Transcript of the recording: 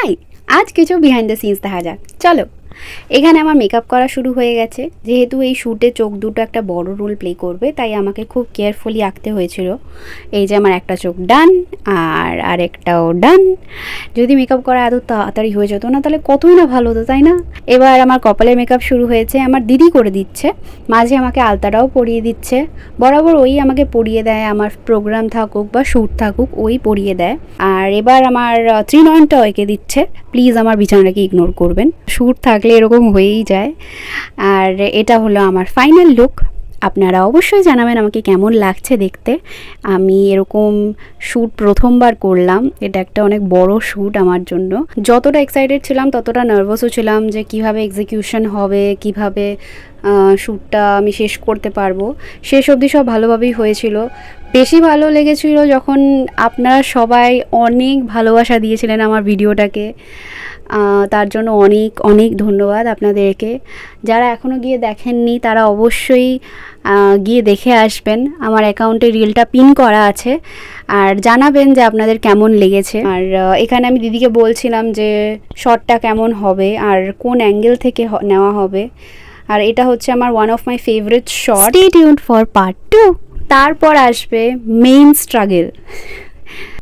High, আজ কিছু behind the scenes দেখা যাক। চলো, এখানে আমার মেকআপ করা শুরু হয়ে গেছে। যেহেতু এই শ্যুটে চোখ দুটো একটা বড় রোল প্লে করবে, তাই আমাকে খুব কেয়ারফুলি আঁকতে হয়েছিল। এই যে আমার একটা চোখ ডান আর আরেকটাও ডান। যদি মেকআপ করা এত তাড়াতাড়ি হয়ে যেত না, তাহলে কতই না ভালো হতো, তাই না? এবার আমার কপালে মেকআপ শুরু হয়েছে, আমার দিদি করে দিচ্ছে। মাঝে আমাকে আলতাটাও পরিয়ে দিচ্ছে। বরাবর ওই আমাকে পরিয়ে দেয়, আমার প্রোগ্রাম থাকুক বা শ্যুট থাকুক ওই পরিয়ে দেয়। আর এবার আমার ত্রিনয়নটাও এঁকে দিচ্ছে। প্লিজ আমার বিছানাটাকে ইগনোর করবেন, শ্যুট থাকলে এরকম হয়েই যায়। আর এটা হলো আমার ফাইনাল লুক। আপনারা অবশ্যই জানাবেন আমাকে কেমন লাগছে দেখতে। আমি এরকম শ্যুট প্রথমবার করলাম, এটা একটা অনেক বড় শ্যুট আমার জন্য। যতটা এক্সাইটেড ছিলাম ততটা নার্ভাসও ছিলাম যে কিভাবে এক্সিকিউশন হবে, কিভাবে শ্যুটটা আমি শেষ করতে পারবো। শেষ অবধি সব ভালোভাবেই হয়েছিল। বেশি ভালো লেগেছিল যখন আপনারা সবাই অনেক ভালোবাসা দিয়েছিলেন আমার ভিডিওটাকে। তার জন্য অনেক অনেক ধন্যবাদ আপনাদেরকে। যারা এখনও গিয়ে দেখেননি তারা অবশ্যই গিয়ে দেখে আসবেন। আমার অ্যাকাউন্টে রিলটা পিন করা আছে, আর জানাবেন যে আপনাদের কেমন লেগেছে। আর এখানে আমি দিদিকে বলছিলাম যে শটটা কেমন হবে আর কোন অ্যাঙ্গেল থেকে নেওয়া হবে। আর এটা হচ্ছে আমার one of my favourite shot. Stay tuned for part 2। তারপর আসবে মেইন স্ট্রাগল।